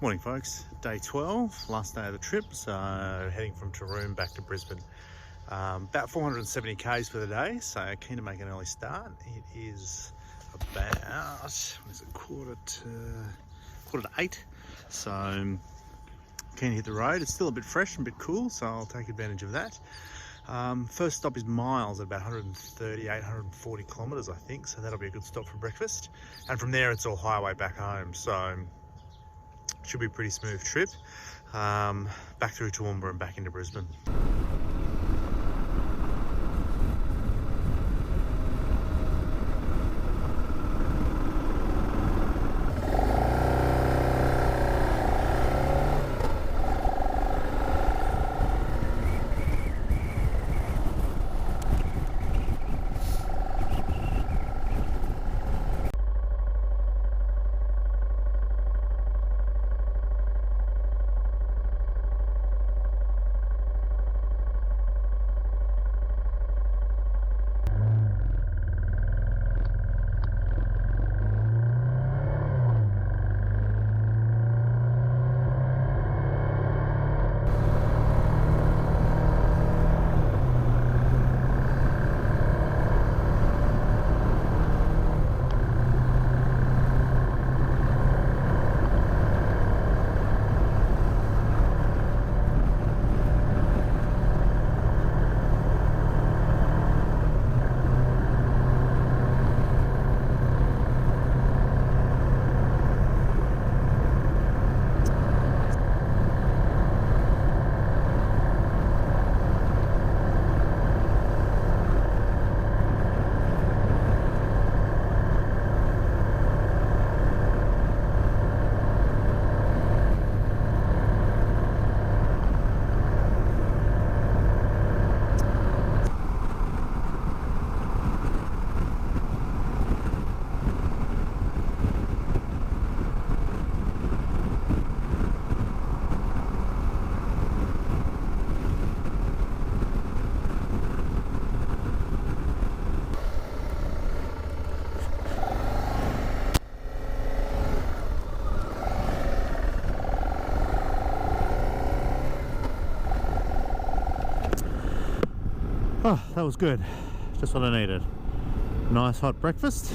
Morning folks, day 12, last day of the trip, so heading from Taroom back to Brisbane. About 470 k's for the day, so keen to make an early start. It is about, what is it, quarter to 8, so keen to hit the road. It's still a bit fresh and a bit cool, so I'll take advantage of that. First stop is Miles at about 140 kilometres I think, so that'll be a good stop for breakfast. And from there it's all highway back home, so should be a pretty smooth trip. Back through Toowoomba and back into Brisbane. Oh, that was good. Just what I needed. Nice hot breakfast.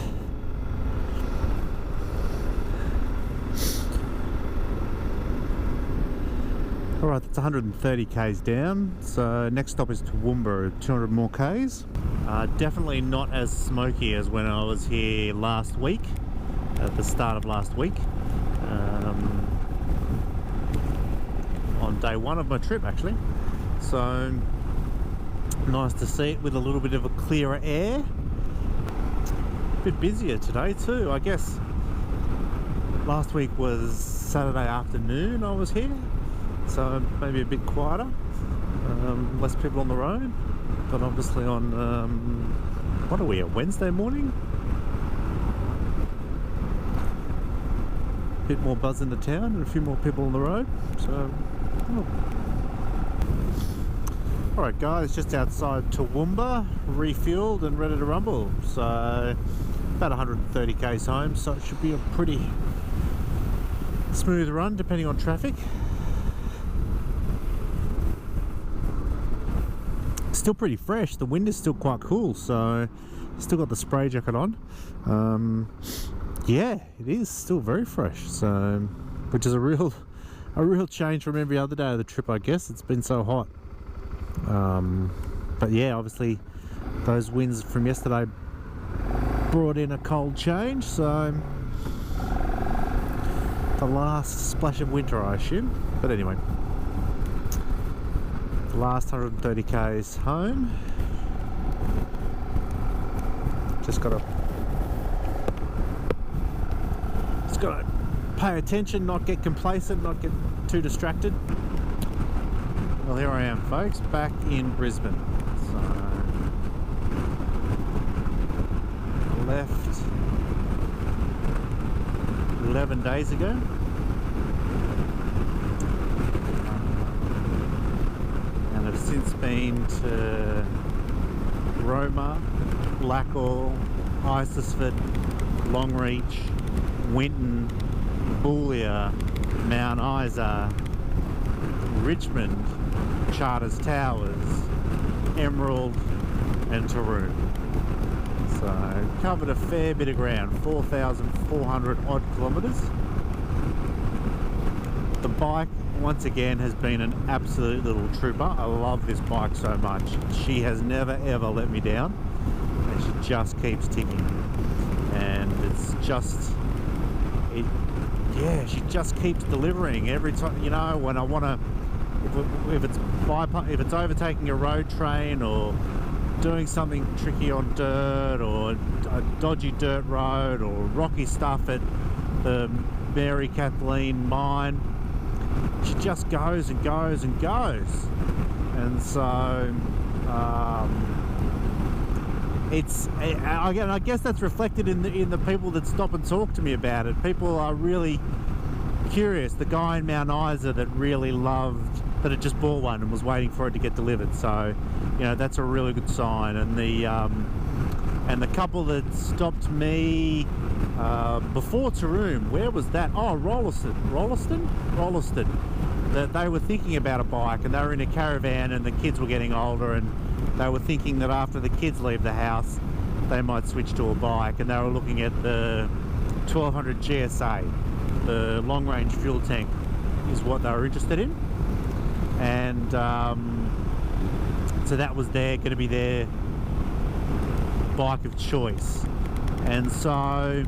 Alright, that's 130 k's down. So next stop is Toowoomba, 200 more k's. Definitely not as smoky as when I was here last week, at the start of last week. On day one of my trip actually. So nice to see it with a little bit of a clearer air. A bit busier today too, I guess. Last week was Saturday afternoon I was here, so maybe a bit quieter, less people on the road. But obviously on, what are we, a Wednesday morning? A bit more buzz in the town and a few more people on the road, so Alright guys, just outside Toowoomba, refueled and ready to rumble. So about 130 k's home, so it should be a pretty smooth run depending on traffic. Still pretty fresh, the wind is still quite cool, so still got the spray jacket on. Yeah, it is still very fresh, so which is a real change from every other day of the trip, I guess. It's been so hot. But yeah, obviously those winds from yesterday brought in a cold change, so the last splash of winter I assume. But anyway, the last 130 k's home. Just gotta pay attention, not get complacent, not get too distracted. Well, here I am folks, back in Brisbane. So I left 11 days ago. And I've since been to Roma, Blackall, Isisford, Longreach, Winton, Boulia, Mount Isa, Richmond, Charters Towers, Emerald and Taroom. So covered a fair bit of ground, 4,400 odd kilometres. The bike once again has been an absolute little trooper. I love this bike so much. She has never ever let me down, and she just keeps ticking. And it's just, yeah, she just keeps delivering every time. You know, when I want to, if it's overtaking a road train or doing something tricky on dirt or a dodgy dirt road or rocky stuff at the Mary Kathleen mine, she just goes and goes and goes. And so I guess that's reflected in the people that stop and talk to me about it. People are really curious. The guy in Mount Isa that really loved, that had just bought one and was waiting for it to get delivered. So, you know, that's a really good sign. And the couple that stopped me before Taroom, where was that? Oh, Rolleston. That they were thinking about a bike, and they were in a caravan, and the kids were getting older, and they were thinking that after the kids leave the house, they might switch to a bike, and they were looking at the 1200 GSA, the long-range fuel tank, is what they were interested in. And so that was going to be their bike of choice. And so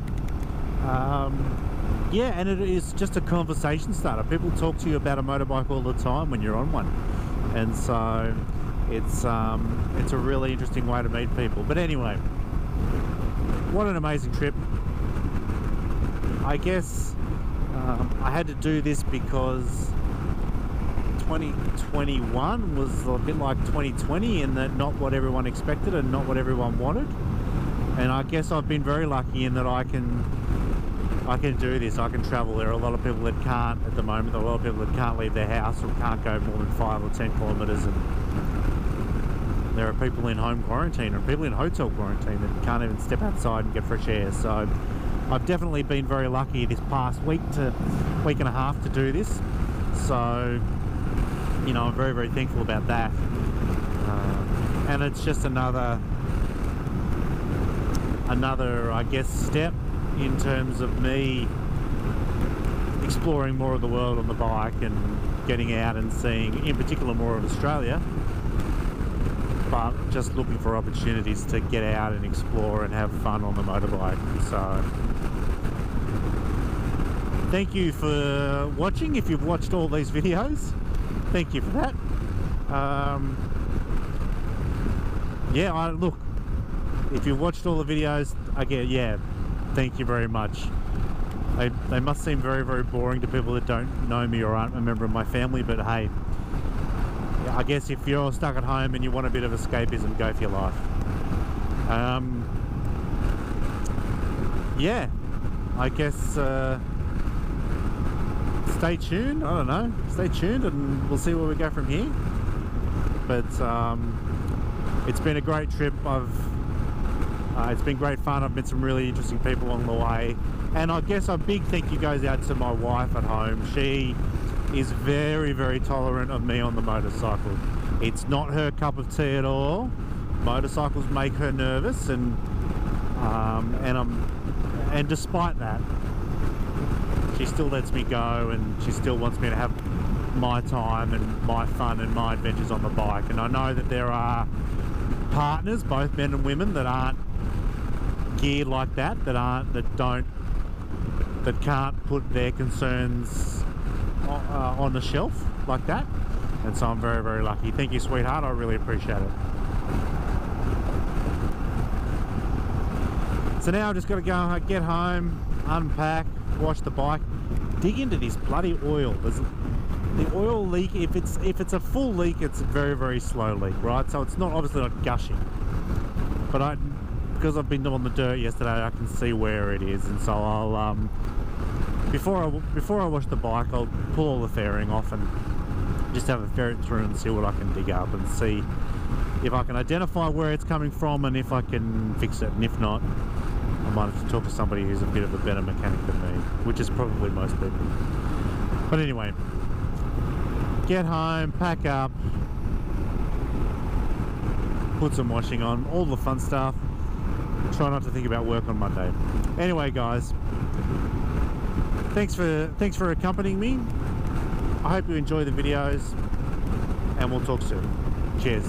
yeah, and it is just a conversation starter. People talk to you about a motorbike all the time when you're on one, and so it's a really interesting way to meet people. But anyway, what an amazing trip. I guess I had to do this because 2021 was a bit like 2020 in that not what everyone expected and not what everyone wanted. And I guess I've been very lucky in that I can do this. I can travel. There are a lot of people that can't at the moment. There are a lot of people that can't leave their house or can't go more than 5 or 10 kilometres. And there are people in home quarantine or people in hotel quarantine that can't even step outside and get fresh air. So I've definitely been very lucky this past week and a half to do this. So, you know, I'm very, very thankful about that. And it's just another, I guess, step in terms of me exploring more of the world on the bike and getting out and seeing, in particular, more of Australia, but just looking for opportunities to get out and explore and have fun on the motorbike. So thank you for watching. If you've watched all these videos, thank you for that. Yeah, look, if you've watched all the videos, yeah, thank you very much. They must seem very, very boring to people that don't know me or aren't a member of my family, but hey, I guess if you're stuck at home and you want a bit of escapism, go for your life. Yeah, I guess stay tuned. I don't know, stay tuned and we'll see where we go from here. But it's been a great trip. It's been great fun. I've met some really interesting people along the way, and I guess a big thank you goes out to my wife at home. She is very, very tolerant of me on the motorcycle. It's not her cup of tea at all. Motorcycles make her nervous, and despite that, she still lets me go, and she still wants me to have my time and my fun and my adventures on the bike. And I know that there are partners, both men and women, that aren't geared like that, that can't put their concerns on the shelf like that. And so I'm very, very lucky. Thank you, sweetheart. I really appreciate it. So now I've just got to go get home, unpack, wash the bike, dig into this bloody oil. The oil leak, if it's a full leak, it's a very, very slow leak, right? So it's not obviously not gushing, but because I've been on the dirt yesterday, I can see where it is, and so I'll before I wash the bike, I'll pull all the fairing off and just have a ferret through and see what I can dig up and see if I can identify where it's coming from and if I can fix it. And if not, I might have to talk to somebody who's a bit of a better mechanic than me, which is probably most people. But anyway, get home, pack up, put some washing on, all the fun stuff. Try not to think about work on Monday. Anyway, guys, thanks for accompanying me. I hope you enjoy the videos, and we'll talk soon. Cheers.